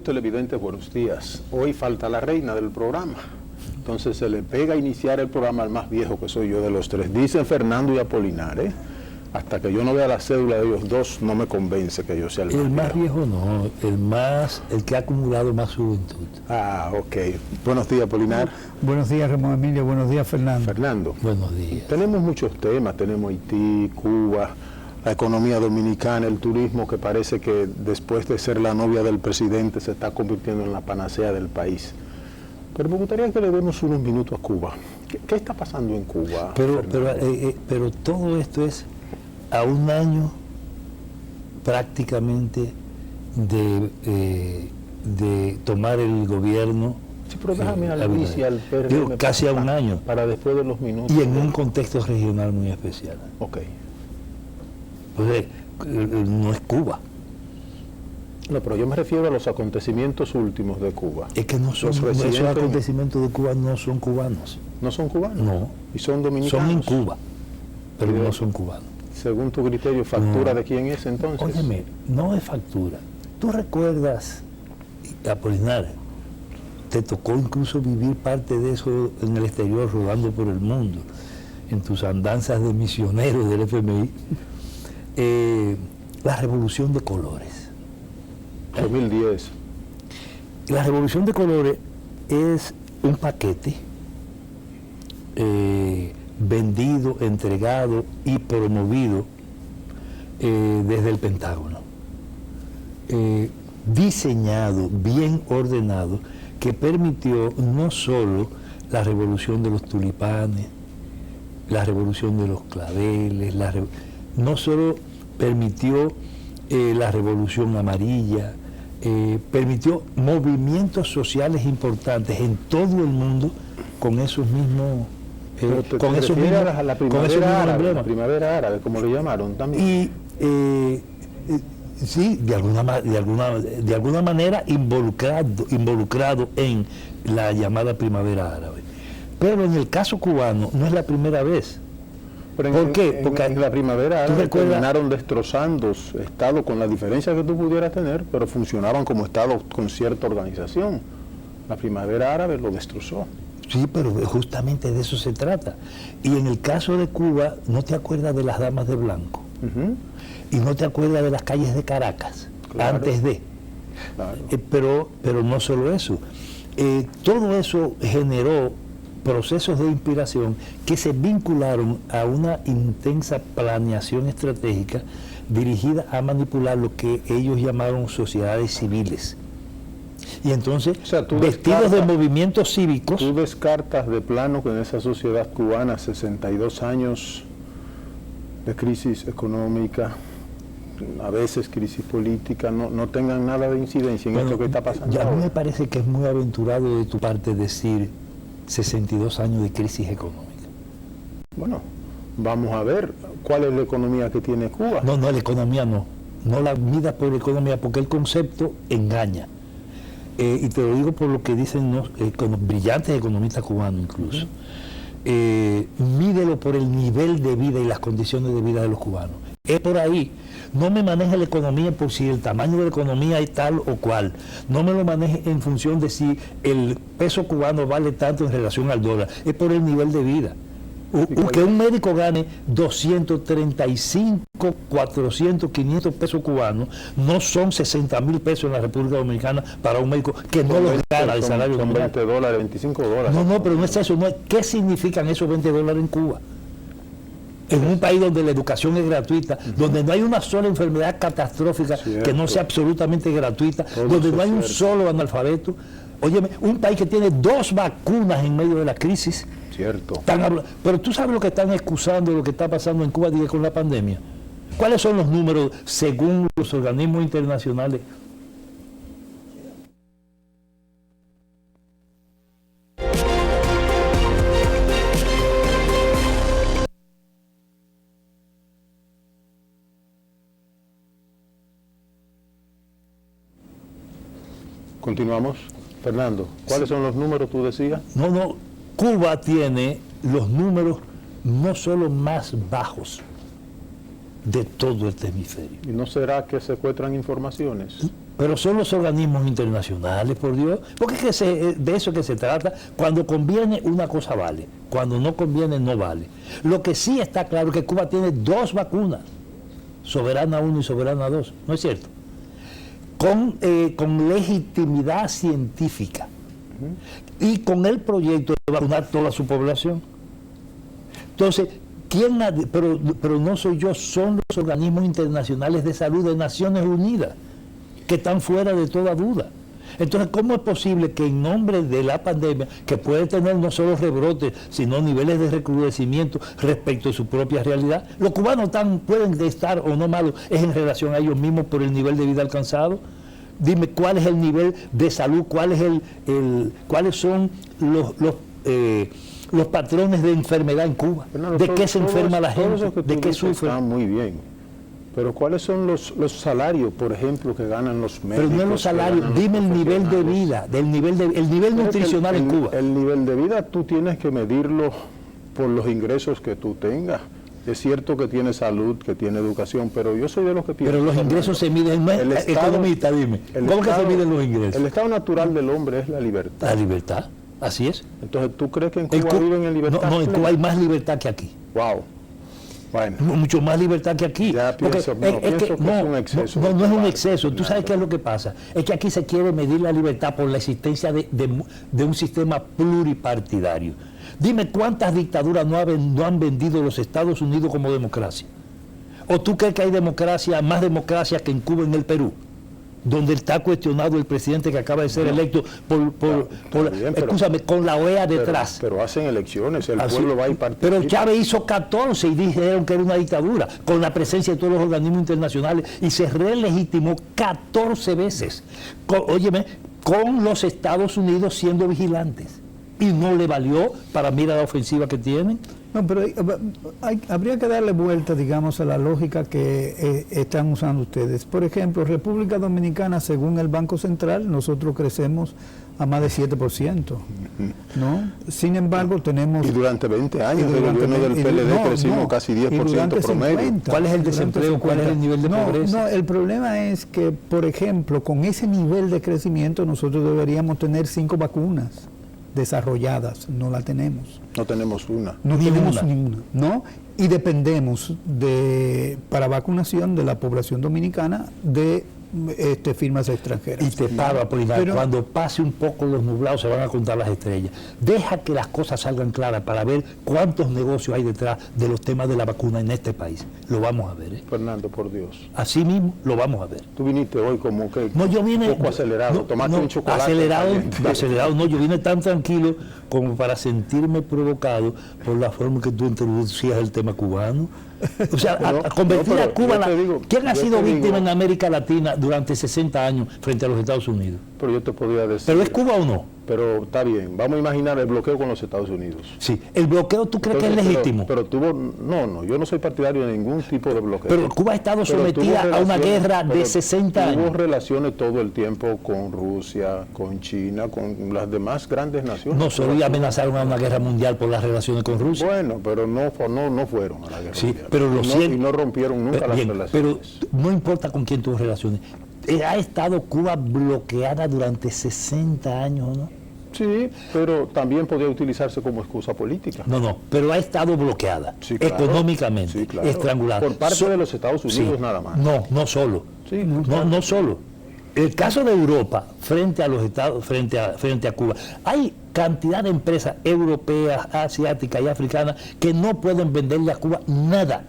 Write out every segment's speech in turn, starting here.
Amigos televidentes, buenos días. Hoy falta la reina del programa. Entonces se le pega a iniciar el programa al más viejo, que soy yo de los tres. Dicen Fernando y Apolinar, ¿eh? Hasta que yo no vea la cédula de ellos dos, no me convence que yo sea el más viejo. No, el que ha acumulado más juventud. Ah, ok. Buenos días, Apolinar. Buenos días, Ramón Emilio. Buenos días, Fernando. Fernando. Buenos días. Tenemos muchos temas. Tenemos Haití, Cuba, la economía dominicana, el turismo, que parece que después de ser la novia del presidente se está convirtiendo en la panacea del país. Pero me gustaría que le demos unos minutos a Cuba. ¿Qué está pasando en Cuba? Pero todo esto es a un año prácticamente de tomar el gobierno. Sí, pero déjame al Luis y al PRM casi a un año. Para después de los minutos. Y en un contexto regional muy especial. Ok. Entonces, no es Cuba. No, pero yo me refiero a los acontecimientos últimos de Cuba. Es que no son, esos acontecimientos de Cuba no son cubanos. ¿No son cubanos? No. ¿Y son dominicanos? Son en Cuba, pero no son cubanos. Según tu criterio, ¿factura de quién es entonces? Óyeme, no es factura. ¿Tú recuerdas, Apolinar, te tocó incluso vivir parte de eso en el exterior, rodando por el mundo, en tus andanzas de misionero del FMI? La revolución de colores. 2010. La revolución de colores es un paquete vendido, entregado y promovido desde el Pentágono, diseñado, bien ordenado, que permitió no solo la revolución de los tulipanes, la revolución de los claveles, no solo permitió la revolución amarilla, permitió movimientos sociales importantes en todo el mundo con esos mismos a la primavera árabe, como le llamaron también. Sí, de alguna manera involucrado en la llamada primavera árabe. Pero en el caso cubano no es la primera vez. ¿Por qué? Porque en la primavera árabe terminaron destrozando Estado, con la diferencia que tú pudieras tener, pero funcionaban como Estado con cierta organización. La primavera árabe lo destrozó. Sí, pero justamente de eso se trata. Y en el caso de Cuba, ¿no te acuerdas de las damas de blanco? Y no te acuerdas de las calles de Caracas, claro, antes de. Claro. Pero no solo eso. Todo eso generó procesos de inspiración que se vincularon a una intensa planeación estratégica dirigida a manipular lo que ellos llamaron sociedades civiles. Y entonces, vestidos de movimientos cívicos... ¿Tú descartas de plano que en esa sociedad cubana, 62 años de crisis económica, a veces crisis política, no tengan nada de incidencia en esto que está pasando ahora? A mí me parece que es muy aventurado de tu parte decir 62 años de crisis económica. Bueno, vamos a ver cuál es la economía que tiene Cuba. No, la economía no la mida por economía, porque el concepto engaña. Y te lo digo por lo que dicen brillantes economistas cubanos incluso. Mídelo por el nivel de vida y las condiciones de vida de los cubanos. Es por ahí. No me maneje la economía por si el tamaño de la economía es tal o cual. No me lo maneje en función de si el peso cubano vale tanto en relación al dólar. Es por el nivel de vida. Que un médico gane 235, 400, 500 pesos cubanos, no son 60.000 pesos en la República Dominicana para un médico que no los gana el salario nominal. Son $20, 25 dólares. No, pero no es eso. ¿Qué significan esos $20 en Cuba? En un país donde la educación es gratuita, donde no hay una sola enfermedad catastrófica que no sea absolutamente gratuita, donde no hay un solo analfabeto. Óyeme, un país que tiene 2 vacunas en medio de la crisis. Cierto. Pero tú sabes lo que están excusando, lo que está pasando en Cuba con la pandemia. ¿Cuáles son los números según los organismos internacionales? Continuamos. Fernando, ¿cuáles son los números tú decías? Cuba tiene los números no solo más bajos de todo este hemisferio. ¿Y no será que secuestran informaciones? Pero son los organismos internacionales, por Dios, porque es que de eso que se trata. Cuando conviene, una cosa vale, cuando no conviene, no vale. Lo que sí está claro es que Cuba tiene 2 vacunas, Soberana 1 y Soberana 2, ¿no es cierto? Con legitimidad científica y con el proyecto de vacunar toda su población. Entonces, pero no soy yo, son los organismos internacionales de salud de Naciones Unidas, que están fuera de toda duda. Entonces, ¿cómo es posible que en nombre de la pandemia, que puede tener no solo rebrotes, sino niveles de recrudecimiento respecto a su propia realidad, los cubanos pueden estar o no malos, es en relación a ellos mismos por el nivel de vida alcanzado? Dime cuál es el nivel de salud, cuáles son los patrones de enfermedad en Cuba, de qué se enferma la gente, de qué sufre. Está muy bien. Pero ¿cuáles son los salarios, por ejemplo, que ganan los médicos? Pero no los salarios, dime el nivel de vida, el nivel nutricional en Cuba. El nivel de vida tú tienes que medirlo por los ingresos que tú tengas. Es cierto que tiene salud, que tiene educación, pero yo soy de los que pienso. Pero los ingresos se miden, economista, dime, ¿cómo que se miden los ingresos? El estado natural del hombre es la libertad. La libertad, así es. Entonces, ¿tú crees que en Cuba viven en libertad? No, en Cuba hay más libertad que aquí. Wow. Bueno, mucho más libertad que aquí. Ya pienso que es un exceso. No es un exceso. ¿Tú sabes qué es lo que pasa? Es que aquí se quiere medir la libertad por la existencia de un sistema pluripartidario. Dime cuántas dictaduras no han vendido los Estados Unidos como democracia. ¿O tú crees que hay más democracia que en Cuba, en el Perú? Donde está cuestionado el presidente que acaba de ser electo con la OEA detrás. Pero hacen elecciones, el pueblo va y participa. Pero Chávez hizo 14 y dijeron que era una dictadura, con la presencia de todos los organismos internacionales, y se relegitimó 14 veces, con los Estados Unidos siendo vigilantes. Y no le valió para mirar la ofensiva que tienen. No, pero habría que darle vuelta, digamos, a la lógica que están usando ustedes. Por ejemplo, República Dominicana, según el Banco Central, nosotros crecemos a más de 7%, ¿no? Sin embargo, tenemos... Y durante 20 años del gobierno del PLD crecimos casi 10% promedio. 50, ¿Cuál es el desempleo? ¿Cuál es el nivel de pobreza? No, el problema es que, por ejemplo, con ese nivel de crecimiento nosotros deberíamos tener 5 vacunas desarrolladas, no la tenemos. No tenemos una. No tenemos ninguna, ¿no? Y dependemos para vacunación de la población dominicana de firmas extranjeras. Y te paro, Apolinar, cuando pase un poco los nublados se van a contar las estrellas. Deja que las cosas salgan claras para ver cuántos negocios hay detrás de los temas de la vacuna en este país. Lo vamos a ver. Fernando, por Dios. Así mismo lo vamos a ver. Tú viniste hoy como que yo vine, un poco acelerado, tomaste un chocolate. Acelerado no, yo vine tan tranquilo como para sentirme provocado por la forma que tú introducías el tema cubano. O sea, a convertir a Cuba... ¿Quién ha sido víctima en América Latina durante 60 años frente a los Estados Unidos? Pero yo te podría decir... ¿Pero es Cuba o no? Pero está bien, vamos a imaginar el bloqueo con los Estados Unidos. Sí, el bloqueo, ¿tú crees que es legítimo? Pero no, yo no soy partidario de ningún tipo de bloqueo. Pero Cuba ha estado sometida a una guerra de 60 años. Tuvo relaciones todo el tiempo con Rusia, con China, con las demás grandes naciones. No solo amenazaron a una guerra mundial por las relaciones con Rusia. Bueno, pero no fueron a la guerra mundial. Pero y no rompieron nunca las relaciones. Pero no importa con quién tuvo relaciones. ¿Ha estado Cuba bloqueada durante 60 años, no? Sí, pero también podía utilizarse como excusa política. No, pero ha estado bloqueada, sí, claro, económicamente, sí, claro, estrangulada. Por parte de los Estados Unidos nada más. No solo. Sí, no solo. El caso de Europa frente a los Estados, frente a Cuba, hay cantidad de empresas europeas, asiáticas y africanas que no pueden venderle a Cuba nada.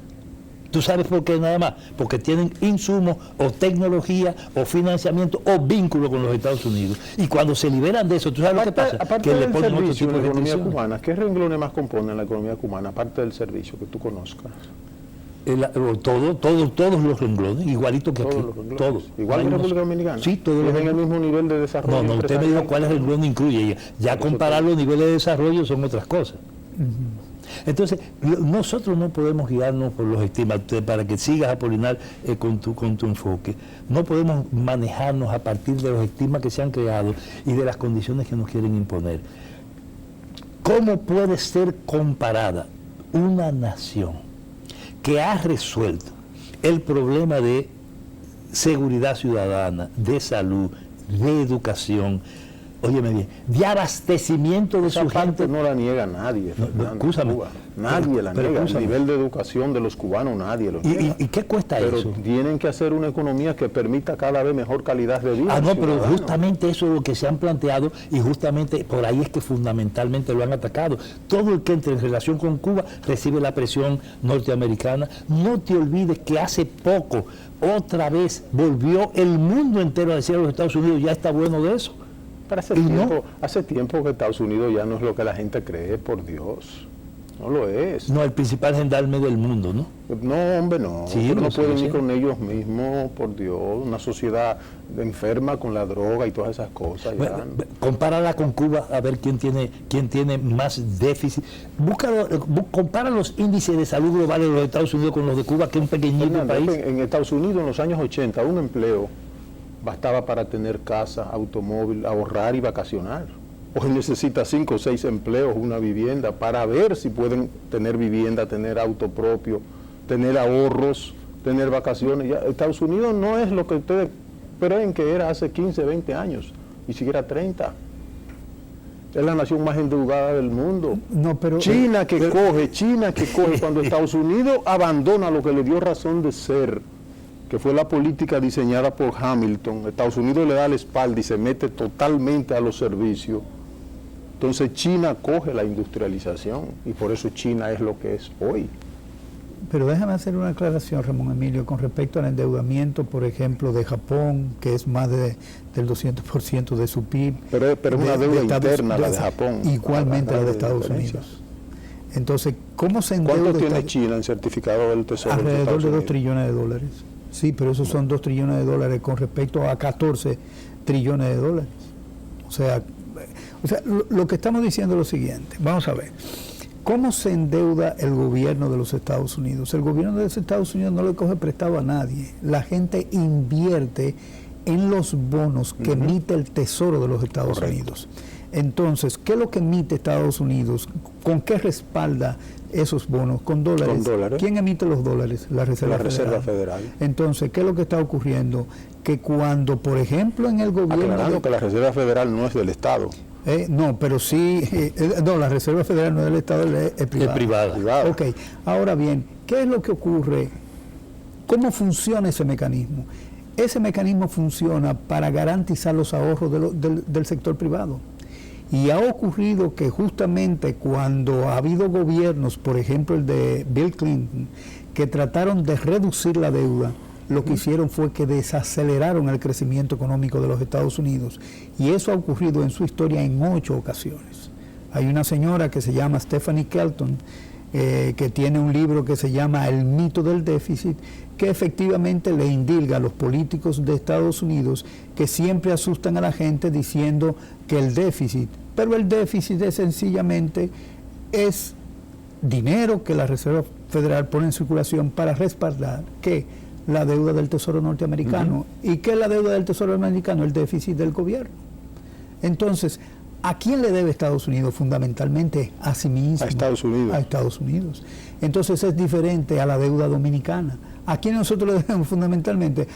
¿Tú sabes por qué nada más? Porque tienen insumos o tecnología o financiamiento o vínculo con los Estados Unidos. Y cuando se liberan de eso, ¿tú sabes lo que pasa? Aparte que le ponen otro tipo de economía cubana, ¿qué renglones más componen la economía cubana, aparte del servicio que tú conozcas? Todos los renglones, igualito que aquí. Todos. ¿Igual que República Dominicana? Sí, todos. ¿Tienen el mismo nivel de desarrollo? No, usted me dijo cuáles renglones incluye. Ya comparar los niveles de desarrollo son otras cosas. Entonces, nosotros no podemos guiarnos por los estigmas, para que sigas, Apolinar, con tu enfoque. No podemos manejarnos a partir de los estigmas que se han creado y de las condiciones que nos quieren imponer. ¿Cómo puede ser comparada una nación que ha resuelto el problema de seguridad ciudadana, de salud, de educación, óyeme bien, de abastecimiento de su gente. No la niega nadie, Escúchame. Nadie la niega. El nivel de educación de los cubanos nadie lo niega. ¿Y qué cuesta pero eso? Tienen que hacer una economía que permita cada vez mejor calidad de vida. No, pero justamente eso es lo que se han planteado y justamente por ahí es que fundamentalmente lo han atacado. Todo el que entre en relación con Cuba recibe la presión norteamericana. No te olvides que hace poco, otra vez, volvió el mundo entero a decir a los Estados Unidos, ya está bueno de eso. Pero hace tiempo que Estados Unidos ya no es lo que la gente cree, por Dios. No lo es. No, el principal gendarme del mundo, ¿no? No, hombre, no. Sí, no pueden ir con ellos mismos, por Dios. Una sociedad enferma con la droga y todas esas cosas. Bueno, compárala con Cuba a ver quién tiene más déficit. Compara los índices de salud globales de los Estados Unidos con los de Cuba, que es un pequeñito país. En Estados Unidos, en los años 80, un empleo bastaba para tener casa, automóvil, ahorrar y vacacionar. Hoy necesita 5 o 6 empleos, una vivienda, para ver si pueden tener vivienda, tener auto propio, tener ahorros, tener vacaciones. Ya, Estados Unidos no es lo que ustedes creen que era hace 15, 20 años, ni siquiera 30. Es la nación más endeudada del mundo. No, pero China que coge cuando Estados Unidos abandona lo que le dio razón de ser, que fue la política diseñada por Hamilton. Estados Unidos le da la espalda y se mete totalmente a los servicios. Entonces China coge la industrialización y por eso China es lo que es hoy. Pero déjame hacer una aclaración, Ramón Emilio, con respecto al endeudamiento, por ejemplo, de Japón, que es más del 200% de su PIB. Pero es una deuda interna la de Japón. Igualmente la de Estados Unidos. Entonces, ¿cómo se endeuda? ¿Cuánto tiene China en certificado del Tesoro? Alrededor de 2 trillones de dólares. Sí, pero esos son 2 trillones de dólares con respecto a 14 trillones de dólares. O sea, lo que estamos diciendo es lo siguiente. Vamos a ver. ¿Cómo se endeuda el gobierno de los Estados Unidos? El gobierno de los Estados Unidos no le coge prestado a nadie. La gente invierte en los bonos que emite el Tesoro de los Estados Unidos. Entonces, ¿qué es lo que emite Estados Unidos? ¿Con qué respalda esos bonos? Con dólares. Con dólares. ¿Quién emite los dólares? La Reserva Federal. Entonces, ¿qué es lo que está ocurriendo? Que cuando, por ejemplo, en el gobierno... Aclarando que la Reserva Federal no es del Estado. No, pero sí... no, la Reserva Federal no es del Estado, es privada. Es privada. Ok, ahora bien, ¿qué es lo que ocurre? ¿Cómo funciona ese mecanismo? Ese mecanismo funciona para garantizar los ahorros del sector privado. Y ha ocurrido que justamente cuando ha habido gobiernos, por ejemplo el de Bill Clinton, que trataron de reducir la deuda, lo que hicieron fue que desaceleraron el crecimiento económico de los Estados Unidos. Y eso ha ocurrido en su historia en 8 ocasiones. Hay una señora que se llama Stephanie Kelton, que tiene un libro que se llama El mito del déficit, que efectivamente le indilga a los políticos de Estados Unidos que siempre asustan a la gente diciendo que el déficit, pero el déficit es sencillamente es dinero que la Reserva Federal pone en circulación para respaldar que la deuda del Tesoro norteamericano. ¿Y qué es la deuda del Tesoro norteamericano? El déficit del gobierno. Entonces, ¿a quién le debe Estados Unidos? Fundamentalmente a sí mismo. A Estados Unidos. A Estados Unidos. Entonces es diferente a la deuda dominicana. ¿A quién nosotros le debemos fundamentalmente?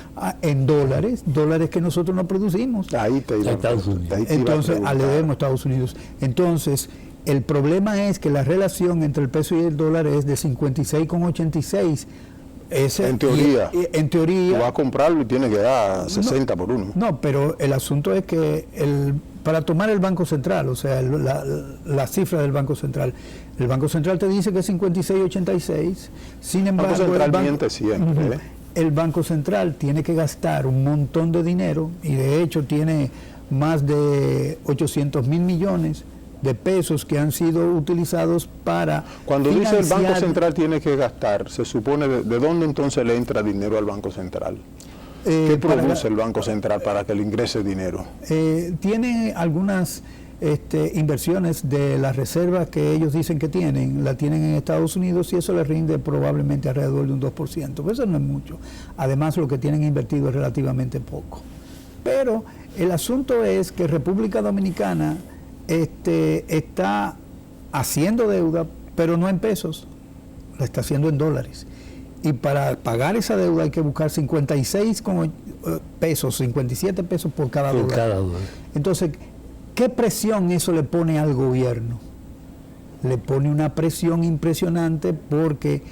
En dólares que nosotros no producimos. Ahí te iba a Estados Unidos. Entonces, le debemos a Estados Unidos. Entonces, el problema es que la relación entre el peso y el dólar es de 56,86. En teoría. En teoría. Tú vas a comprarlo y tiene que dar 60 por 1. No, pero el asunto es que para tomar el Banco Central, o sea, la cifra del Banco Central, el Banco Central te dice que es 56,86. Sin embargo, miente siempre. El Banco Central tiene que gastar un montón de dinero y de hecho tiene más de 800,000 millones de pesos que han sido utilizados para Cuando dice el Banco Central tiene que gastar, se supone de dónde entonces le entra dinero al Banco Central. ¿Qué produce el Banco Central para que le ingrese dinero? Tiene algunas inversiones de las reservas que ellos dicen que tienen, la tienen en Estados Unidos y eso les rinde probablemente alrededor de un 2%, pero eso no es mucho. Además, lo que tienen invertido es relativamente poco. Pero el asunto es que República Dominicana está haciendo deuda, pero no en pesos, la está haciendo en dólares. Y para pagar esa deuda hay que buscar 56 pesos, 57 pesos por cada dólar. Entonces, ¿qué presión eso le pone al gobierno? Le pone una presión impresionante porque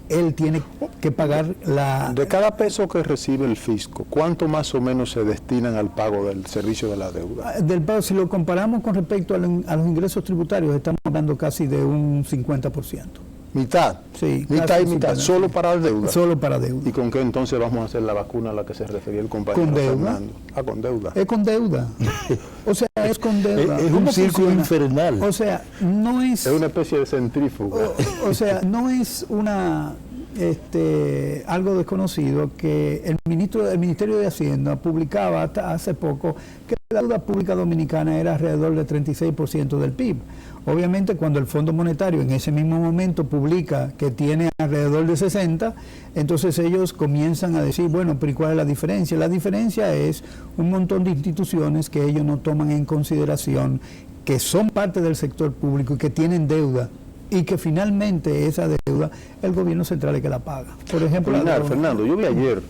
él tiene que pagar la... De cada peso que recibe el fisco, ¿cuánto más o menos se destinan al pago del servicio de la deuda? Del pago, si lo comparamos con respecto a los ingresos tributarios, estamos hablando casi de un 50%. ¿Mitad? Sí. Mitad y mitad, solo para la deuda. Solo para deuda. ¿Y con qué entonces vamos a hacer la vacuna a la que se refería el compañero ¿Con deuda? Fernando? Ah, con deuda. Es con deuda. O sea, es con deuda. Es un círculo infernal. O sea, no es... Es una especie de centrífuga. O sea, no es algo desconocido que el Ministerio de Hacienda publicaba hasta hace poco que la deuda pública dominicana era alrededor del 36% del PIB. Obviamente, cuando el Fondo Monetario en ese mismo momento publica que tiene alrededor de 60, entonces ellos comienzan a decir, bueno, pero ¿y cuál es la diferencia? La diferencia es un montón de instituciones que ellos no toman en consideración, que son parte del sector público y que tienen deuda, y que finalmente esa deuda el gobierno central es que la paga. Por ejemplo, Fernando, yo vi ayer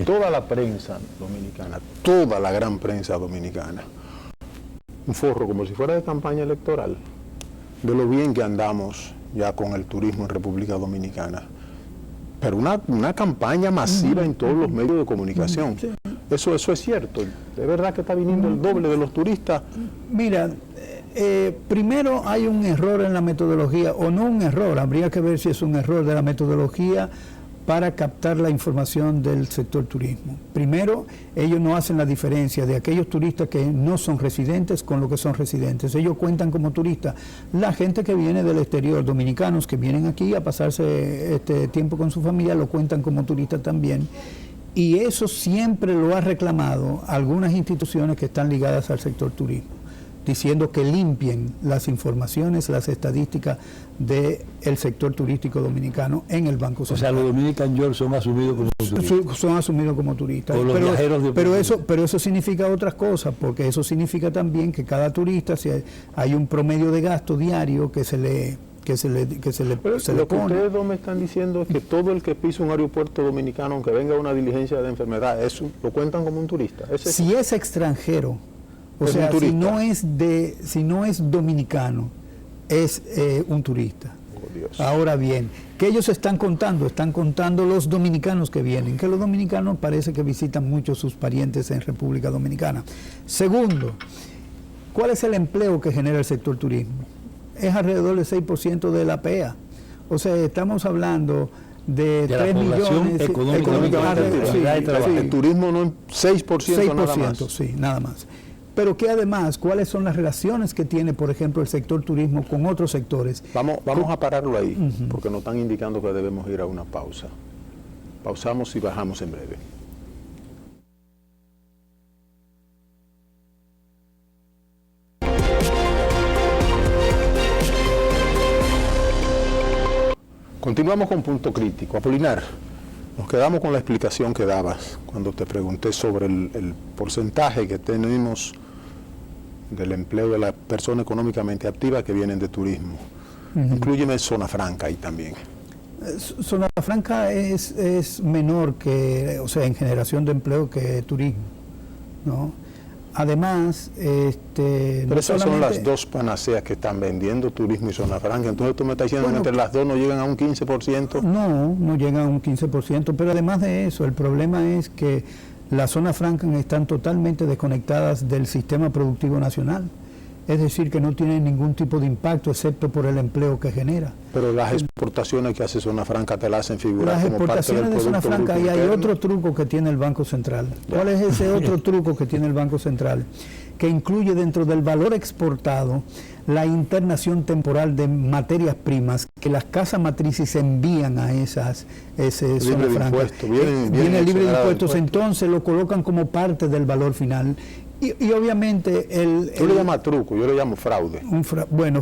toda la prensa dominicana, toda la gran prensa dominicana, un forro como si fuera de campaña electoral, de lo bien que andamos ya con el turismo en República Dominicana, pero una campaña masiva en todos los medios de comunicación. Sí. Eso es cierto, de verdad que está viniendo el doble de los turistas. Mira, primero hay un error en la metodología, o no un error, habría que ver si es un error de la metodología para captar la información del sector turismo. Primero, ellos no hacen la diferencia de aquellos turistas que no son residentes con los que son residentes. Ellos cuentan como turistas la gente que viene del exterior, dominicanos que vienen aquí a pasarse este tiempo con su familia, lo cuentan como turistas también. Y eso siempre lo ha reclamado algunas instituciones que están ligadas al sector turismo, diciendo que limpien las informaciones, las estadísticas del sector turístico dominicano en el Banco Central. O sea, los Dominican York son asumidos como turistas. Son asumidos como turistas. Pero eso significa otras cosas, porque eso significa también que cada turista, si hay un promedio de gasto diario que se le pone. Lo que ustedes dos me están diciendo es que todo el que pisa un aeropuerto dominicano, aunque venga a una diligencia de enfermedad, eso lo cuentan como un turista. Si es extranjero, o sea, si no es dominicano, es un turista. Oh, Dios. Ahora bien, ¿qué ellos están contando los dominicanos que vienen, que los dominicanos parece que visitan mucho sus parientes en República Dominicana. Segundo, ¿cuál es el empleo que genera el sector turismo? Es alrededor del 6% de la PEA. O sea, estamos hablando de 3 millones económicamente. Sí, el turismo no es 6% nada más. Sí, nada más. Pero que además, ¿cuáles son las relaciones que tiene, por ejemplo, el sector turismo con otros sectores? Vamos a pararlo ahí, porque nos están indicando que debemos ir a una pausa. Pausamos y bajamos en breve. Continuamos con Punto Crítico. Apolinar, nos quedamos con la explicación que dabas cuando te pregunté sobre el porcentaje que tenemos del empleo de las personas económicamente activas que vienen de turismo. Inclúyeme Zona Franca ahí también. Zona Franca es menor que, o sea, en generación de empleo que turismo, ¿no? Además, pero esas son las dos panaceas que están vendiendo, turismo y Zona Franca. Entonces tú me estás diciendo que entre las dos no llegan a un 15%. No llegan a un 15%, pero además de eso, el problema es que las zonas francas están totalmente desconectadas del sistema productivo nacional. Es decir, que no tienen ningún tipo de impacto excepto por el empleo que genera. Pero las exportaciones que hace Zona Franca te las hacen figurar las como parte del exportaciones de Zona Franca, y hay otro truco que tiene el Banco Central. ¿Cuál es ese otro truco que tiene el Banco Central? Que incluye dentro del valor exportado la internación temporal de materias primas que las casas matrices envían a esa zona franca. Viene libre de impuestos, entonces lo colocan como parte del valor final. Y obviamente tú le llamas truco, yo le llamo fraude. Fraude.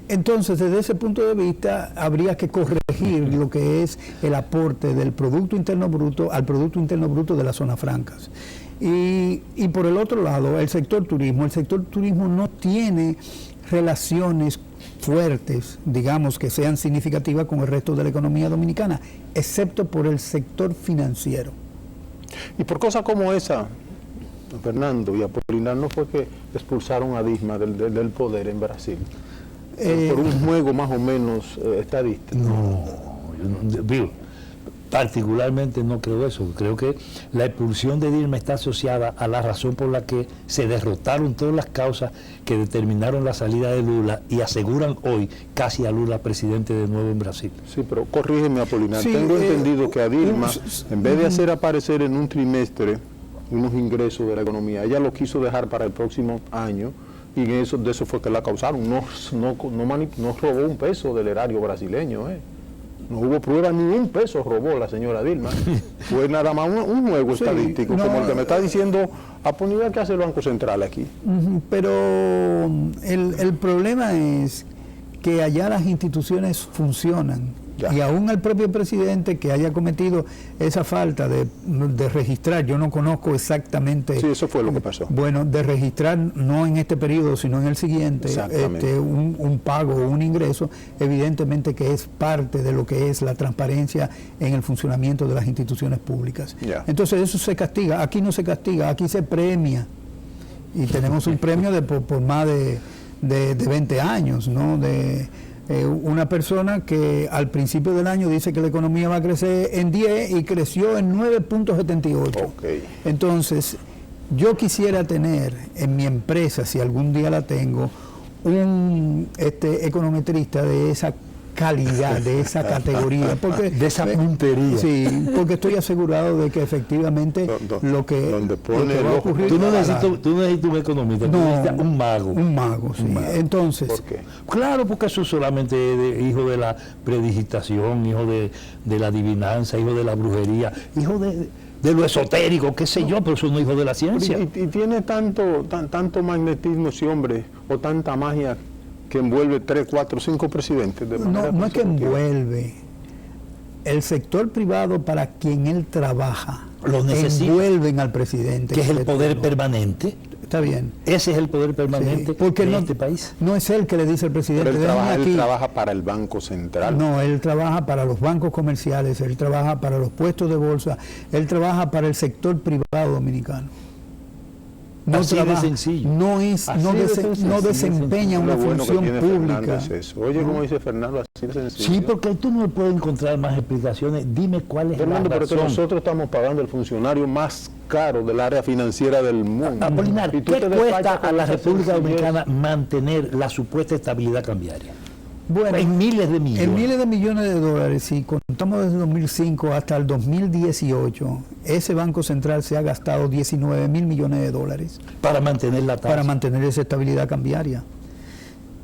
Entonces, desde ese punto de vista, habría que corregir lo que es el aporte del Producto Interno Bruto al Producto Interno Bruto de las zonas francas. Y por el otro lado, el sector turismo no tiene relaciones fuertes, digamos, que sean significativas con el resto de la economía dominicana, excepto por el sector financiero. Y por cosas como esa, Fernando y Apolinar, no fue que expulsaron a Dilma del poder en Brasil, por un juego más o menos estadístico. No, digo, particularmente no creo eso. Creo que la expulsión de Dilma está asociada a la razón por la que se derrotaron todas las causas que determinaron la salida de Lula y aseguran hoy casi a Lula presidente de nuevo en Brasil. Sí, pero corrígeme, Apolinar. Sí, tengo entendido que a Dilma, en vez de hacer aparecer en un trimestre unos ingresos de la economía, ella lo quiso dejar para el próximo año, y de eso fue que la causaron. No robó un peso del erario brasileño, No hubo prueba, ni un peso robó la señora Dilma. Fue nada más un juego estadístico, como el que me está diciendo Apolinar que hace el Banco Central aquí. Pero el problema es que allá las instituciones funcionan. Ya. Y aún el propio presidente que haya cometido esa falta de registrar, yo no conozco exactamente... Sí, eso fue lo que pasó. Bueno, de registrar no en este periodo, sino en el siguiente, un pago o un ingreso, evidentemente que es parte de lo que es la transparencia en el funcionamiento de las instituciones públicas. Ya. Entonces eso se castiga, aquí no se castiga, aquí se premia. Y tenemos un premio por más de 20 años, ¿no? Una persona que al principio del año dice que la economía va a crecer en 10 y creció en 9.78. Okay. Entonces, yo quisiera tener en mi empresa, si algún día la tengo, un econometrista de esa calidad, de esa categoría, porque de esa puntería. Sí, porque estoy asegurado de que efectivamente lo que va a ocurrir... Tú no necesitas un economista, tú necesitas un mago. Un mago, sí. Entonces... ¿Por qué? Claro, porque eso solamente es hijo de la predigitación, hijo de la adivinanza, hijo de la brujería, hijo de lo esotérico, qué sé yo, pero eso no es hijo de la ciencia. Y tiene tanto magnetismo ese hombre, o tanta magia, que envuelve 3, 4, 5 presidentes. No es que envuelve. El sector privado para quien él trabaja lo necesita, envuelven al presidente. Que es el poder permanente. Está bien. Ese es el poder permanente de este país. No es él que le dice al presidente. Pero él trabaja para el Banco Central. No, él trabaja para los bancos comerciales, él trabaja para los puestos de bolsa, él trabaja para el sector privado dominicano. No así trabaja, de sencillo. No desempeña una función pública. Oye, como dice Fernando, así de sencillo. Sí, porque tú no puedes encontrar más explicaciones. Dime cuál es Fernando, la razón. pero que nosotros estamos pagando el funcionario más caro del área financiera del mundo. Apolinar, ¿qué cuesta a la República Dominicana mantener la supuesta estabilidad cambiaria? Bueno, en miles de millones. En miles de millones de dólares, si contamos desde 2005 hasta el 2018, ese Banco Central se ha gastado 19 mil millones de dólares. Para mantener la tasa. Para mantener esa estabilidad cambiaria.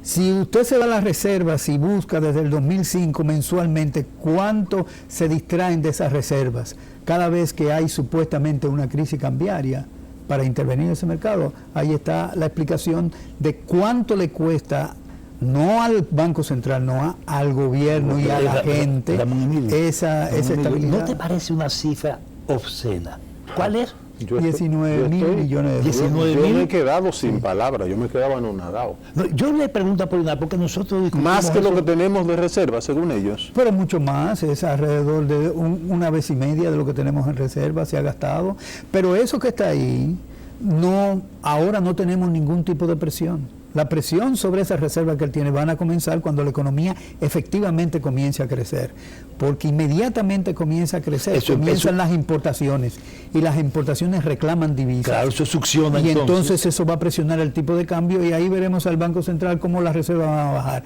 Si usted se va a las reservas y busca desde el 2005 mensualmente cuánto se distraen de esas reservas cada vez que hay supuestamente una crisis cambiaria para intervenir en ese mercado, ahí está la explicación de cuánto le cuesta, no al Banco Central, no al gobierno y a la gente, esa estabilidad. ¿No te parece una cifra obscena? ¿Cuál es? 19 mil millones de dólares. Yo me he quedado sin palabras, yo me quedaba anonadado. No, yo le pregunto a Apolinar, porque nosotros más que lo que tenemos de reserva, según ellos. Pero mucho más, es alrededor de una vez y media de lo que tenemos en reserva, se ha gastado. Pero eso que está ahí, ahora no tenemos ningún tipo de presión. La presión sobre esas reservas que él tiene van a comenzar cuando la economía efectivamente comience a crecer, porque inmediatamente comienza a crecer, comienzan las importaciones y las importaciones reclaman divisas. Claro, eso succiona y entonces eso va a presionar el tipo de cambio y ahí veremos al Banco Central cómo las reservas van a bajar.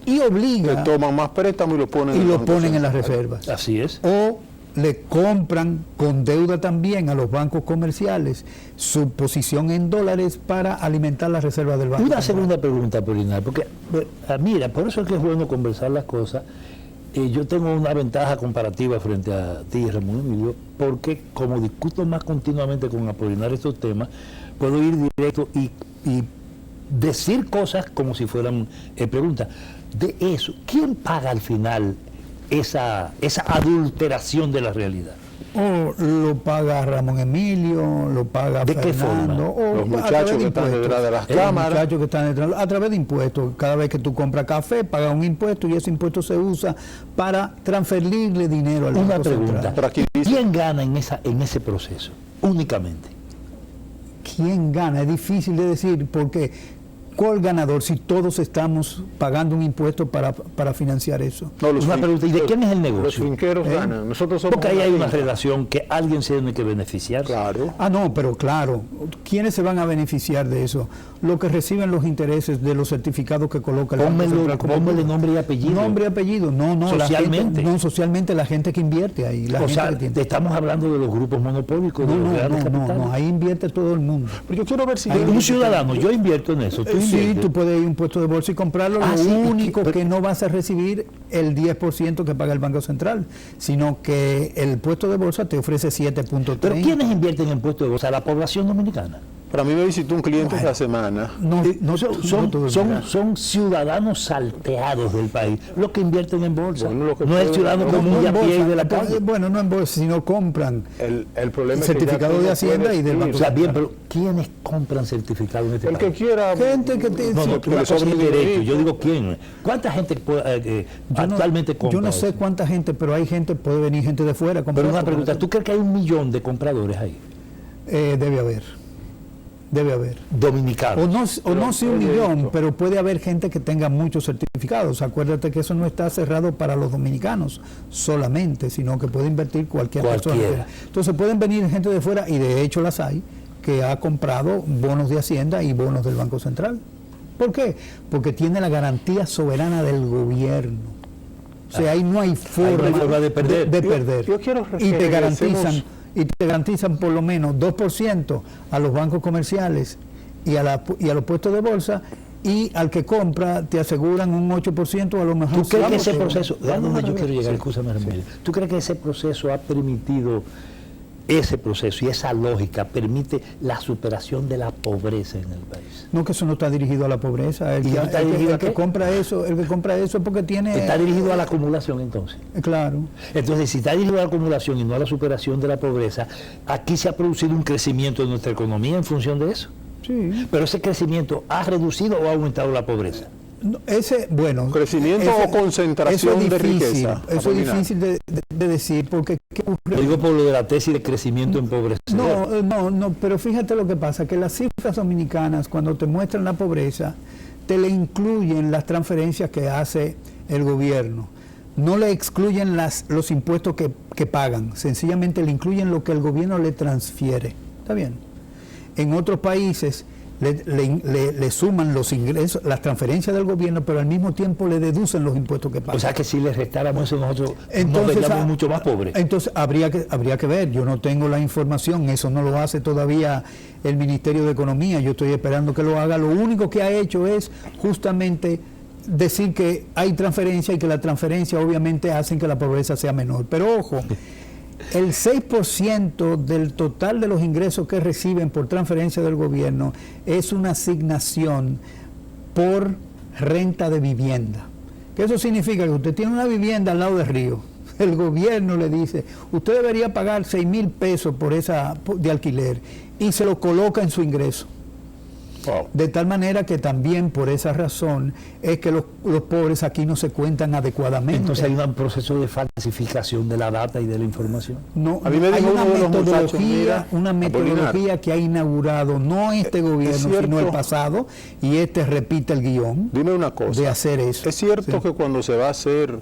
Y obliga... Le toman más préstamos y lo ponen, en las reservas. Así es. O le compran con deuda también a los bancos comerciales su posición en dólares para alimentar las reservas del banco. Una segunda pregunta, Apolinar, porque mira, por eso es que es bueno conversar las cosas. Yo tengo una ventaja comparativa frente a ti, Ramón Emilio, porque como discuto más continuamente con Apolinar estos temas, puedo ir directo y decir cosas como si fueran preguntas. De eso, ¿quién paga al final esa adulteración de la realidad? O lo paga Ramón Emilio, lo paga ¿De qué Fernando, forma? o Los muchachos que están detrás de las cámaras. Los muchachos que están detrás, a través de impuestos. Cada vez que tú compras café, pagas un impuesto y ese impuesto se usa para transferirle dinero al Una Banco pregunta. Central. Pero aquí dice- ¿Quién gana en ese proceso? Únicamente. ¿Quién gana? Es difícil de decir porque ¿cuál ganador si todos estamos pagando un impuesto para financiar eso? No, Una pregunta, ¿y de quién es el Los negocio? finqueros ganan. Nosotros somos Porque ahí hay una finca. relación que alguien se tiene que beneficiar. Claro. Ah, no, pero claro, ¿quiénes se van a beneficiar de eso? Los que reciben los intereses de los certificados que coloca el Banco Central. Póngale nombre y apellido. Nombre y apellido, no, Socialmente. Socialmente la gente que invierte ahí. La O gente sea, que tiene. estamos hablando de los grupos monopólicos, de los grandes capitales. ahí invierte todo el mundo. Pero yo quiero ver si... Ahí Un ciudadano, yo invierto en eso. ¿Tú Sí, inviertes? tú puedes ir a un puesto de bolsa y comprarlo. Ah, Lo sí, único pero- que no vas a recibir el 10% que paga el Banco Central, sino que el puesto de bolsa te ofrece 7.3. ¿Pero quiénes invierten en puestos de bolsa? La población dominicana. Para mí me visitó un cliente esta semana. No todo el mundo. Son ciudadanos salteados del país los que invierten en bolsa. Bueno, lo que no es pueden- ciudadano no, común No de a en pie y bolsa, de la calle. bueno, no en bolsa, sino compran El problema es que certificado ya tú de no Hacienda puedes y del ir. Banco O sea, bien, pero ¿quiénes compran certificados en este El que país? quiera... gente que te, No, sí, no, tú que le vas a sobre un un derecho. dinerito. Yo digo quién. ¿Cuánta gente actualmente compra? yo no sé eso? cuánta gente, pero hay gente, puede venir gente de fuera a comprar. Pero una pregunta, ¿tú crees que hay 1 millón de compradores ahí? Debe haber. Dominicanos. O no sí 1 millón, esto. pero puede haber gente que tenga muchos certificados. Acuérdate que eso no está cerrado para los dominicanos solamente, sino que puede invertir cualquier persona. Cualquiera. Entonces pueden venir gente de fuera, y de hecho las hay, que ha comprado bonos de Hacienda y bonos del Banco Central. ¿Por qué? Porque tiene la garantía soberana del gobierno. O sea, ahí no hay forma, forma de perder. de perder. Yo quiero y te regresemos- garantizan por lo menos 2% a los bancos comerciales y a los puestos de bolsa, y al que compra te aseguran un 8%, a lo mejor. ¿Tú crees que Vamos, ese pero- proceso, ¿a dónde yo quiero llegar? Escúchame, Ramírez. ¿Tú crees que ese proceso ha permitido, ese proceso y esa lógica permite la superación de la pobreza en el país? No, que eso no está dirigido a la pobreza. El ¿Y que, está el que- dirigido el a que qué? compra eso, el que compra eso es porque tiene. Está dirigido a la acumulación entonces. Claro. Entonces, si está dirigido a la acumulación y no a la superación de la pobreza, aquí se ha producido un crecimiento de nuestra economía en función de eso. Sí. Pero ese crecimiento ha reducido o ha aumentado la pobreza. No, bueno. ¿Crecimiento o concentración eso es de difícil, riqueza? Eso es Apolinar. difícil de decir, porque ¿qué Lo ocurre? digo por lo de la tesis de crecimiento empobrecedor. No, pero fíjate lo que pasa, que las cifras dominicanas, cuando te muestran la pobreza, te le incluyen las transferencias que hace el gobierno. No le excluyen los impuestos que pagan, sencillamente le incluyen lo que el gobierno le transfiere. ¿Está bien? En otros países le suman los ingresos, las transferencias del gobierno, pero al mismo tiempo le deducen los impuestos que pagan. O sea que si le restáramos eso, nosotros nos veríamos mucho más pobres. Entonces habría que ver, yo no tengo la información, eso no lo hace todavía el Ministerio de Economía, yo estoy esperando que lo haga. Lo único que ha hecho es justamente decir que hay transferencia y que la transferencia obviamente hacen que la pobreza sea menor. Pero ojo, el 6% del total de los ingresos que reciben por transferencia del gobierno es una asignación por renta de vivienda. Que eso significa que usted tiene una vivienda al lado del río. El gobierno le dice, usted debería pagar 6,000 pesos de alquiler, y se lo coloca en su ingreso. Wow. De tal manera que también por esa razón es que los pobres aquí no se cuentan adecuadamente. Entonces hay un proceso de falsificación de la data y de la información. No, A mí me hay dijo una uno de los muchachos, una metodología que ha inaugurado no este gobierno, cierto. sino el pasado, y este repite el guión Dime una cosa. de hacer eso. Es cierto Sí. que cuando se va a hacer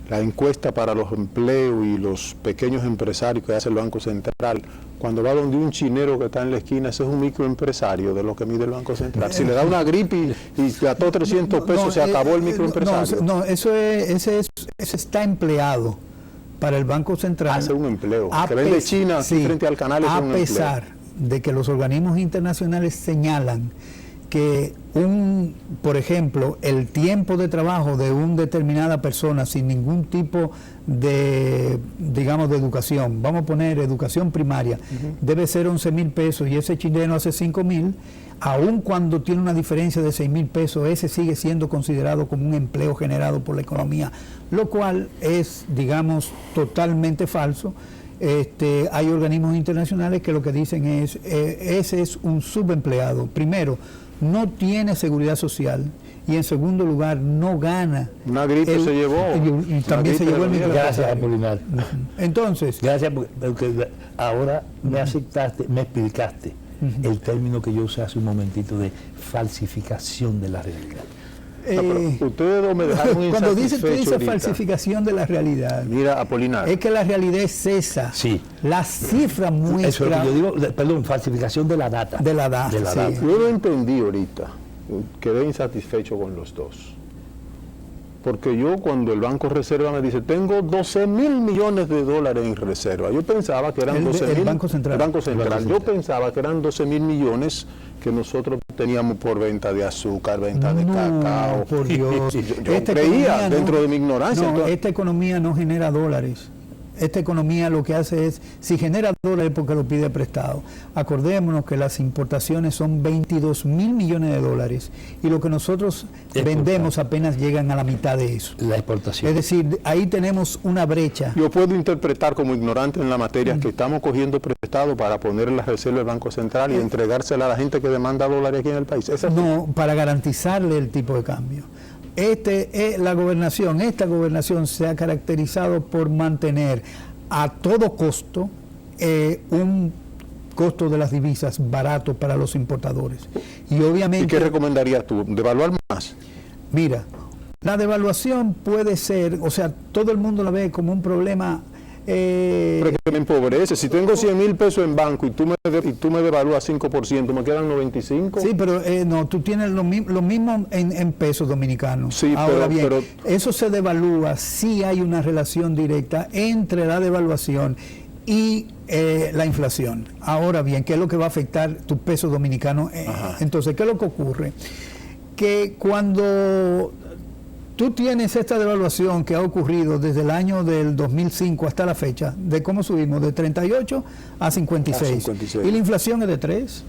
la encuesta para los empleos y los pequeños empresarios que hace el Banco Central, cuando va donde un chinero que está en la esquina, ese es un microempresario de lo que mide el Banco Central. Si le da una gripe y gastó 300 pesos, se acabó el microempresario. No, ese está empleado para el Banco Central. Hace un empleo. A Que vende pes- China aquí sí, frente al canal es a un pesar de que los organismos internacionales señalan que por ejemplo, el tiempo de trabajo de una determinada persona sin ningún tipo de, digamos, de educación, vamos a poner educación primaria, debe ser 11,000 pesos y ese chileno hace 5,000, aun cuando tiene una diferencia de 6,000 pesos, ese sigue siendo considerado como un empleo generado por la economía, lo cual es, digamos, totalmente falso. Hay organismos internacionales que lo que dicen es, ese es un subempleado. Primero, no tiene seguridad social y en segundo lugar, no gana. Una gripe se llevó. Y también se llevó el micro. Gracias, Apolinar. Entonces. Gracias, porque ahora me aceptaste, me explicaste el término que yo usé hace un momentito de falsificación de la realidad. Ustedes dos me dejaron muy cuando dice ahorita. falsificación de la realidad, mira, Apolinar, es que la realidad es esa. Sí. La cifra muestra. Eso es lo que yo digo, perdón, falsificación de la data. De la data. De la sí. data. yo lo entendí ahorita, quedé insatisfecho con los dos. Porque yo, cuando el Banco Reserva me dice, tengo 12,000 millones de dólares en reserva, yo pensaba que eran 12,000. El Banco Central. El Banco Central. Yo pensaba que eran 12,000 millones que nosotros teníamos por venta de azúcar, venta de cacao. Por Dios. Yo creía, dentro de mi ignorancia. No, esta economía no genera dólares. Esta economía lo que hace es, si genera dólares porque lo pide prestado. Acordémonos que las importaciones son 22,000 millones de dólares y lo que nosotros vendemos apenas llegan a la mitad de eso. La exportación. Es decir, ahí tenemos una brecha. Yo puedo interpretar como ignorante en la materia que estamos cogiendo prestado para poner en la reserva del Banco Central y entregársela a la gente que demanda dólares aquí en el país. No, para garantizarle el tipo de cambio. Esta gobernación se ha caracterizado por mantener a todo costo un costo de las divisas barato para los importadores. Y obviamente. ¿Y qué recomendarías tú? ¿Devaluar más? Mira, la devaluación puede ser, o sea, todo el mundo la ve como un problema. Pero que me empobrece. Si tengo 100,000 pesos en banco y tú me devalúas 5%, me quedan 95. Sí, pero no, tú tienes lo mismo en pesos dominicanos. Sí, ahora pero eso se devalúa si hay una relación directa entre la devaluación y la inflación. Ahora bien, ¿qué es lo que va a afectar tu peso dominicano? Entonces, ¿qué es lo que ocurre? Que cuando tú tienes esta devaluación que ha ocurrido desde el año del 2005 hasta la fecha, de cómo subimos de 38 a 56. Y la inflación es de 3.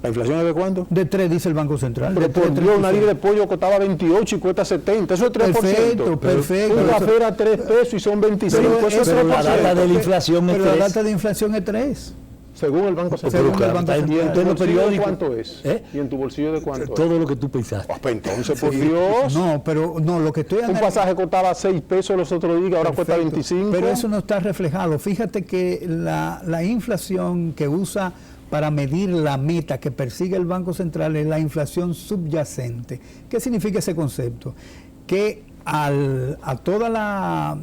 ¿La inflación es de cuánto? De 3, dice el Banco Central. Pero por Dios, una libra de pollo costaba 28 y cuesta 70. Eso es 3%. Perfecto. Un café era 3 pesos y son 25. Pero eso es 3%. Pero la data de la inflación es 3. Pero la data de inflación es 3. Según el Banco Central. Según el Banco Central. ¿Y en tu bolsillo periódico, de cuánto es? ¿Y en tu bolsillo de cuánto todo es? lo que tú pensaste. Pues entonces, por Dios. No, pero no, lo que estoy Un pasaje costaba 6 pesos los otros días, ahora cuesta 25. Pero eso no está reflejado. Fíjate que la inflación que usa para medir la meta que persigue el Banco Central es la inflación subyacente. ¿Qué significa ese concepto? Que a toda la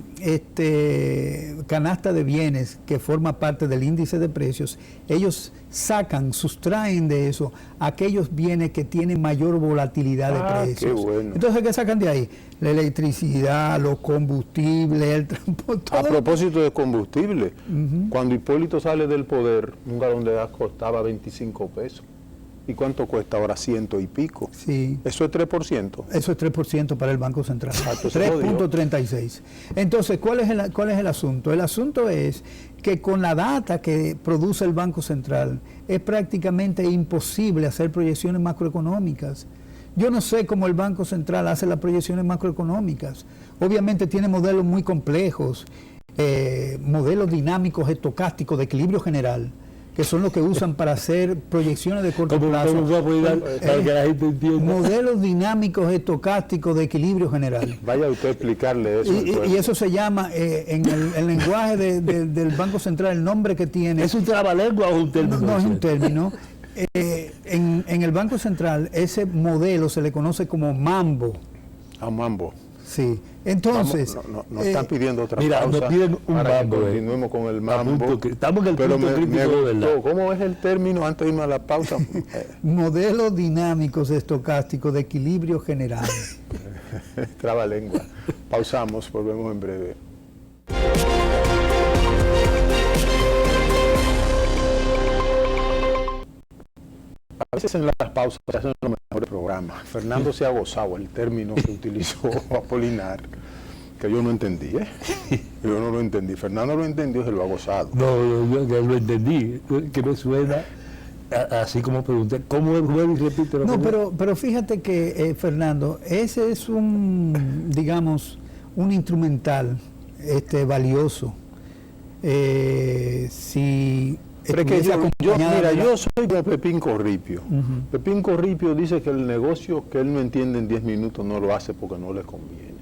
canasta de bienes que forma parte del índice de precios, ellos sustraen de eso aquellos bienes que tienen mayor volatilidad de precios. Qué bueno. Entonces, ¿qué sacan de ahí? La electricidad, los combustibles, el transporte. A propósito de combustible, cuando Hipólito sale del poder, un galón de gas costaba 25 pesos. ¿Y cuánto cuesta ahora? 100 y pico. Sí. ¿Eso es 3%? Eso es 3% para el Banco Central. Entonces, 3.36. Entonces, ¿cuál es el asunto? El asunto es que con la data que produce el Banco Central es prácticamente imposible hacer proyecciones macroeconómicas. Yo no sé cómo el Banco Central hace las proyecciones macroeconómicas. Obviamente tiene modelos muy complejos, modelos dinámicos estocásticos de equilibrio general, que son los que usan para hacer proyecciones de corto plazo. Modelos dinámicos estocásticos de equilibrio general. Vaya usted a explicarle eso. Y eso se llama, en el lenguaje del Banco Central, el nombre que tiene... ¿Es un trabalengua o un término? No es un término. En el Banco Central, ese modelo se le conoce como mambo. Mambo. Sí. Entonces... Nos están pidiendo otra mira, pausa nos piden un para mambo. Que continuemos con el mambo. Estamos en el pero punto crítico de verdad. ¿Cómo es el término antes de irnos a la pausa? Modelos dinámicos estocásticos de equilibrio general. Trabalengua. Pausamos, volvemos en breve. A veces en las pausas se hacen los programa. Fernando se ha gozado el término que utilizó Apolinar, que yo no entendí, ¿eh? Yo no lo entendí. Fernando lo entendió y se lo ha gozado. No, yo lo entendí, que me suena, así como pregunté, ¿cómo es? Y repítelo. No, pero fíjate que, Fernando, ese es un, digamos, un instrumental valioso. Si pero es que yo soy como Pepín Corripio. Pepín Corripio dice que el negocio que él no entiende en 10 minutos no lo hace porque no le conviene.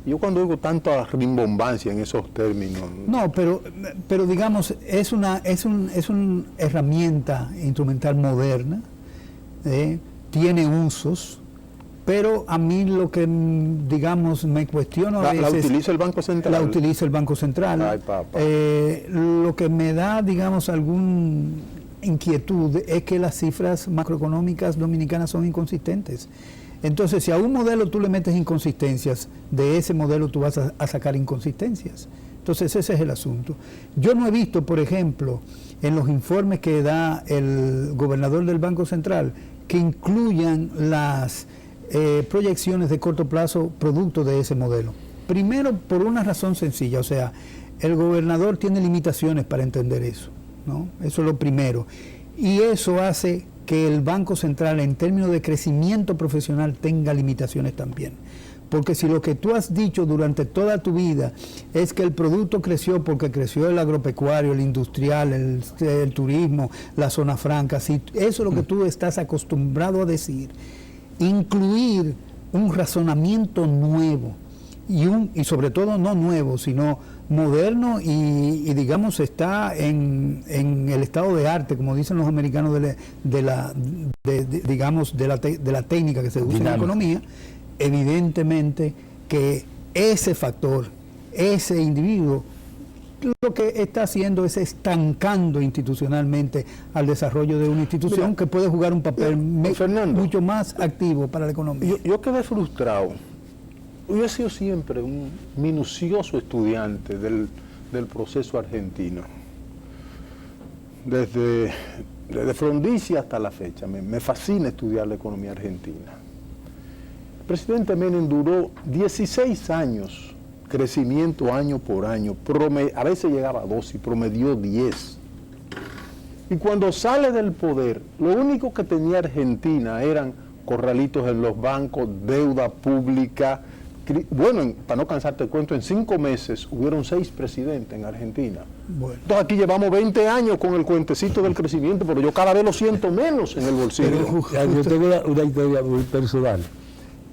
Yo cuando oigo tanta rimbombancia en esos términos... No, pero digamos, es una herramienta instrumental moderna, tiene usos, pero a mí lo que, digamos, me cuestiono a veces... ¿La utiliza el Banco Central? La utiliza el Banco Central. Ay, papá. Lo que me da, digamos, alguna inquietud es que las cifras macroeconómicas dominicanas son inconsistentes. Entonces, si a un modelo tú le metes inconsistencias, de ese modelo tú vas a sacar inconsistencias. Entonces, ese es el asunto. Yo no he visto, por ejemplo, en los informes que da el gobernador del Banco Central, que incluyan las proyecciones de corto plazo producto de ese modelo. Primero, por una razón sencilla, o sea, el gobernador tiene limitaciones para entender eso, ¿no? Eso es lo primero. Y eso hace que el Banco Central, en términos de crecimiento profesional, tenga limitaciones también. Porque si lo que tú has dicho durante toda tu vida es que el producto creció porque creció el agropecuario, el industrial, el turismo, la zona franca, si eso es lo que tú estás acostumbrado a decir, incluir un razonamiento nuevo y sobre todo no nuevo, sino moderno y digamos está en el estado de arte, como dicen los americanos, de la técnica que se usa en la economía. Evidentemente que ese factor, ese individuo, lo que está haciendo es estancando institucionalmente al desarrollo de una institución que puede jugar un papel mucho más activo para la economía. Yo quedé frustrado. Yo he sido siempre un minucioso estudiante del proceso argentino. Desde Frondizi hasta la fecha. Me fascina estudiar la economía argentina. El presidente Menem duró 16 años, crecimiento año por año, a veces llegaba a 12 y promedió 10. Y cuando sale del poder, lo único que tenía Argentina eran corralitos en los bancos, deuda pública. Bueno, para no cansarte el cuento, en 5 meses hubieron 6 presidentes en Argentina. Bueno. Entonces aquí llevamos 20 años con el cuentecito del crecimiento, pero yo cada vez lo siento menos en el bolsillo. Yo tengo una historia muy personal.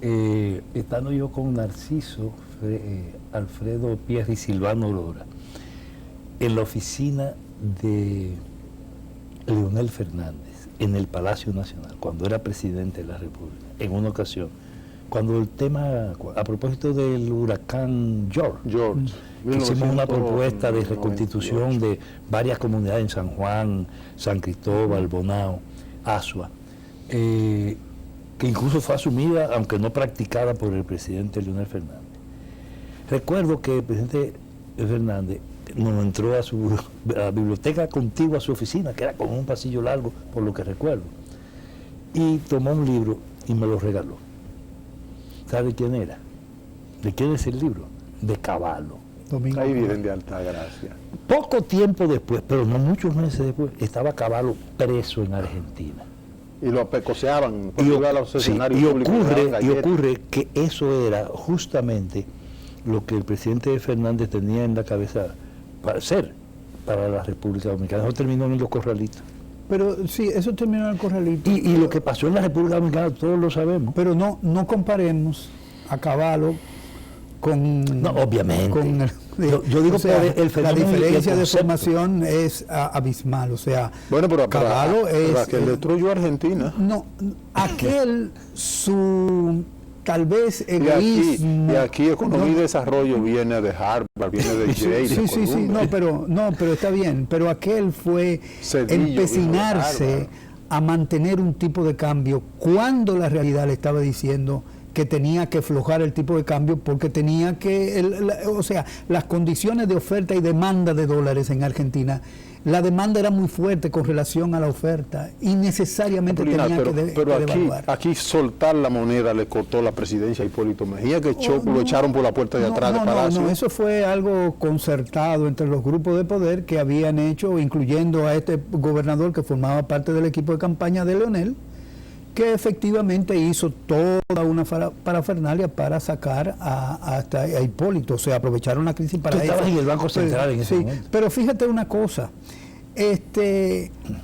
Estando yo con Narciso, Alfredo Pierre y Silvano Aurora, en la oficina de Leonel Fernández, en el Palacio Nacional, cuando era presidente de la República, en una ocasión, cuando el tema, a propósito del huracán George, hicimos una propuesta de reconstitución de varias comunidades en San Juan, San Cristóbal, Bonao, Asua, que incluso fue asumida, aunque no practicada por el presidente Leonel Fernández. Recuerdo que el presidente Fernández nos entró a la biblioteca contigua a su oficina, que era como un pasillo largo, por lo que recuerdo, y tomó un libro y me lo regaló. ¿Sabe quién era? ¿De quién es el libro? De Cavallo. Ahí vienen de Altagracia. Poco tiempo después, pero no muchos meses después, estaba Cavallo preso en Argentina. Y lo apecoseaban. Y ocurre que eso era justamente lo que el presidente Fernández tenía en la cabeza para hacer para la República Dominicana. Eso terminó en los corralitos. Pero sí, eso terminó en el corralito. Y lo que pasó en la República Dominicana todos lo sabemos. Pero no comparemos a Cavallo con... No, obviamente. Con yo digo, o sea, el fenómeno, la diferencia de formación es abismal. O sea, bueno, pero Cavallo es... que destruyó Argentina. No, aquel tal vez egoísmo. Y aquí economía y desarrollo viene de Harvard, viene de Yale. Sí, pero está bien. Pero aquel fue empecinarse a mantener un tipo de cambio cuando la realidad le estaba diciendo que tenía que aflojar el tipo de cambio porque tenía que, o sea, las condiciones de oferta y demanda de dólares en Argentina la demanda era muy fuerte con relación a la oferta y necesariamente tenía que devaluar. Aquí soltar la moneda le costó la presidencia a Hipólito Mejía, que lo echaron por la puerta de atrás de Palacio. No, eso fue algo concertado entre los grupos de poder que habían hecho, incluyendo a este gobernador que formaba parte del equipo de campaña de Leonel, que efectivamente hizo toda una parafernalia para sacar hasta a Hipólito, o sea, aprovecharon la crisis para eso. Tú estabas en el Banco Central en ese momento. Pero fíjate una cosa,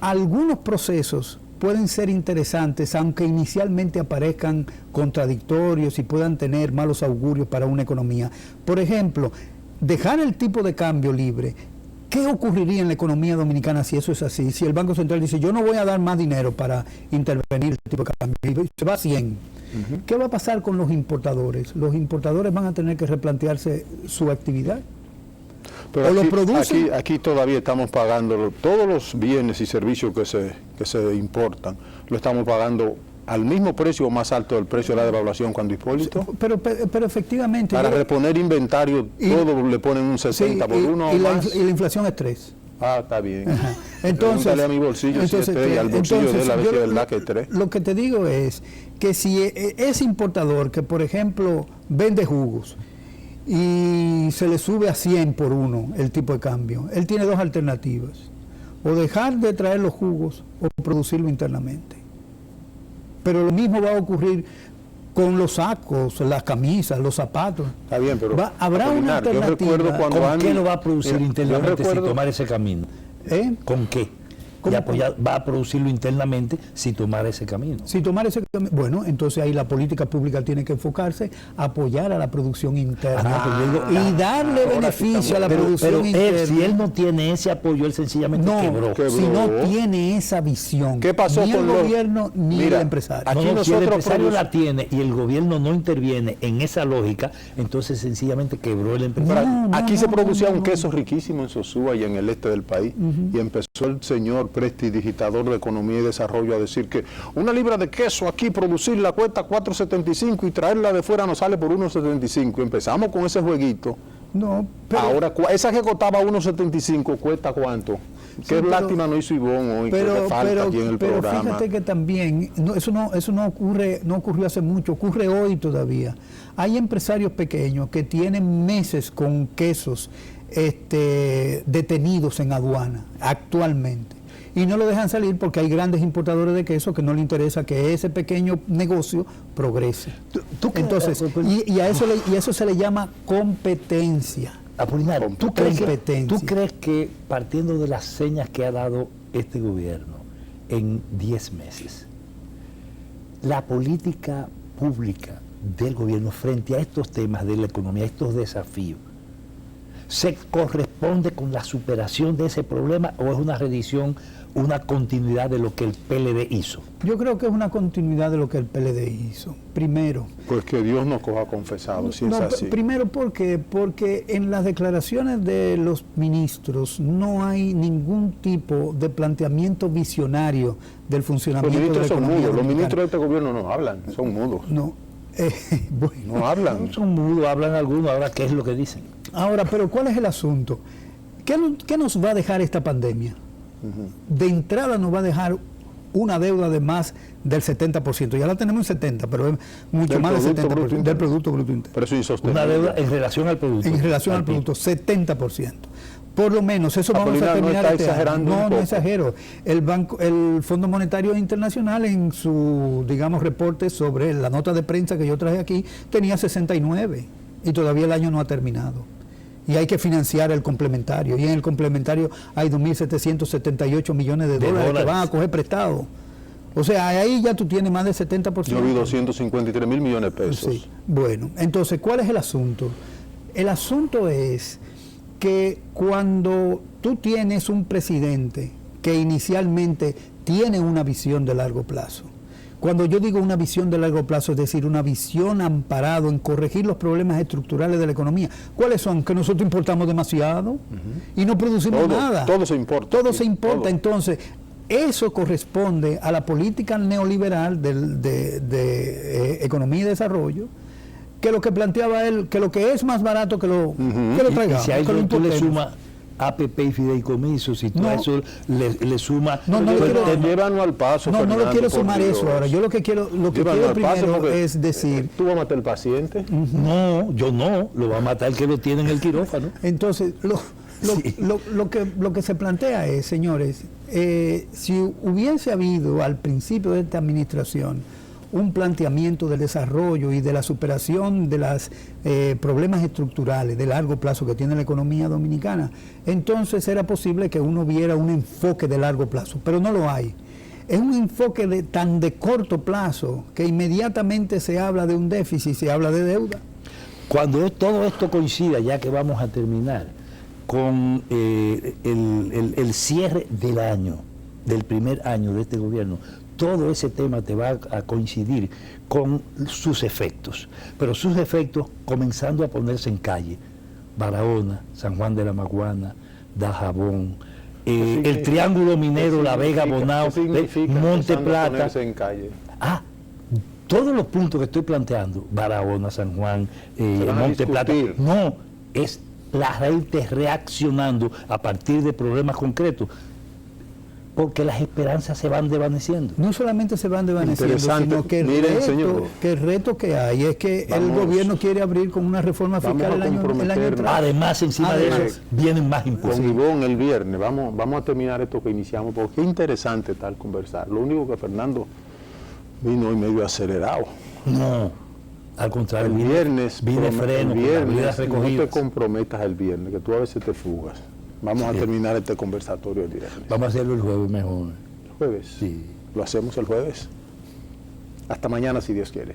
algunos procesos pueden ser interesantes, aunque inicialmente aparezcan contradictorios y puedan tener malos augurios para una economía. Por ejemplo, dejar el tipo de cambio libre. ¿Qué ocurriría en la economía dominicana si eso es así? Si el Banco Central dice, yo no voy a dar más dinero para intervenir el tipo de cambio, y se va a 100. ¿Qué va a pasar con los importadores? Los importadores van a tener que replantearse su actividad. Pero aquí todavía estamos pagando todos los bienes y servicios que se importan, lo estamos pagando al mismo precio o más alto del precio de la devaluación cuando Hipólito. Pero efectivamente... Para reponer inventario, todo le ponen un 60 por uno o más. Y la inflación es 3. Ah, está bien. Entonces, pregúntale a mi bolsillo si es 3 y al bolsillo de él a ver si es verdad que es 3. Lo que te digo es que si ese importador que, por ejemplo, vende jugos y se le sube a 100 por uno el tipo de cambio, él tiene dos alternativas: o dejar de traer los jugos o producirlo internamente. Pero lo mismo va a ocurrir con los sacos, las camisas, los zapatos. Está bien, pero habrá una alternativa. Yo recuerdo cuando ¿Con qué lo va a producir internamente si tomar ese camino? ¿Con qué? Va a producirlo internamente si tomar ese camino. Bueno, entonces ahí la política pública tiene que enfocarse a apoyar a la producción interna y darle beneficio a la producción interna. Si él no tiene ese apoyo, él sencillamente quebró. Si no tiene esa visión, ¿qué pasó ni con el gobierno ni el empresario? Si el empresario la tiene y el gobierno no interviene en esa lógica, entonces sencillamente quebró el empresario. Aquí se producía un queso riquísimo en Sosúa y en el este del país, y empezó el señor prestidigitador de Economía y Desarrollo a decir que una libra de queso aquí producirla cuesta 4.75 y traerla de fuera nos sale por 1.75. Empezamos con ese jueguito. Ahora esa que costaba 1.75 cuesta ¿cuánto? Qué lástima no hizo Ivonne hoy, que le falta aquí en el programa. Pero fíjate que también, eso no ocurrió hace mucho, ocurre hoy todavía. Hay empresarios pequeños que tienen meses con quesos detenidos en aduana actualmente. Y no lo dejan salir porque hay grandes importadores de queso que no le interesa que ese pequeño negocio progrese. Entonces, y a eso se le llama competencia. Apolinario, ¿tú crees que partiendo de las señas que ha dado este gobierno en 10 meses, la política pública del gobierno frente a estos temas de la economía, estos desafíos, se corresponde con la superación de ese problema o es una reedición, una continuidad de lo que el PLD hizo? Yo creo que es una continuidad de lo que el PLD hizo. Primero, pues que Dios nos coja confesado, si es así. Primero, porque en las declaraciones de los ministros no hay ningún tipo de planteamiento visionario del funcionamiento de la economía. Los ministros de este gobierno no hablan, son mudos. Bueno, no hablan. No son mudos, hablan algunos. Ahora, ¿qué es lo que dicen? Ahora, pero ¿cuál es el asunto? ¿Qué nos va a dejar esta pandemia? De entrada nos va a dejar una deuda de más del 70%. Ya la tenemos en 70%, pero es mucho más del 70% del Producto Bruto Interno. Pero eso es insostenible. Una deuda en relación al producto. En relación al producto, 70%. Por lo menos, eso vamos a terminar no exagero. El Fondo Monetario Internacional en su, reporte sobre la nota de prensa que yo traje aquí, tenía 69 y todavía el año no ha terminado. Y hay que financiar el complementario. Y en el complementario hay 2.778 millones de dólares que van a coger prestado. O sea, ahí ya tú tienes más del 70%. Yo vi 253 mil millones de pesos. Sí. Bueno, entonces, ¿cuál es el asunto? El asunto es que cuando tú tienes un presidente que inicialmente tiene una visión de largo plazo, cuando yo digo una visión de largo plazo, es decir, una visión amparado en corregir los problemas estructurales de la economía. ¿Cuáles son? Que nosotros importamos demasiado y no producimos nada. Todo se importa. Todo se importa. Entonces, eso corresponde a la política neoliberal de economía y desarrollo, que lo que planteaba él, que lo que es más barato que lo traigamos. Y si a eso tú le sumas APP y fideicomisos, y todo eso le suma... Llévanos al paso, no Fernando, lo quiero sumar Dios. eso ahora. Yo lo que quiero primero es decir... ¿Tú vas a matar al paciente? No, yo no, lo va a matar el que lo tiene en el quirófano. Entonces, lo que se plantea es, señores, si hubiese habido al principio de esta administración un planteamiento del desarrollo y de la superación de los problemas estructurales de largo plazo que tiene la economía dominicana, entonces era posible que uno viera un enfoque de largo plazo, pero no lo hay. Es un enfoque tan de corto plazo que inmediatamente se habla de un déficit, se habla de deuda. Cuando todo esto coincida, ya que vamos a terminar, con el cierre del año, del primer año de este gobierno, todo ese tema te va a coincidir con sus efectos, pero sus efectos comenzando a ponerse en calle. Barahona, San Juan de la Maguana, Dajabón, el Triángulo Minero, La Vega, Bonao, Monte Plata. Todos los puntos que estoy planteando, Barahona, San Juan, Monte Plata, no, es la gente reaccionando a partir de problemas concretos, porque las esperanzas se van desvaneciendo. No solamente se van desvaneciendo, sino que el reto que hay es que el gobierno quiere abrir con una reforma fiscal el año entrante. Además, encima de eso, vienen más impuestos. Con Ivonne el viernes, vamos a terminar esto que iniciamos, porque es interesante tal conversar. Lo único que Fernando vino hoy medio acelerado. No, al contrario, el viernes freno, no te comprometas el viernes, que tú a veces te fugas. Vamos a terminar este conversatorio el viernes. Vamos a hacerlo el jueves mejor. ¿El jueves? Sí. ¿Lo hacemos el jueves? Hasta mañana, si Dios quiere.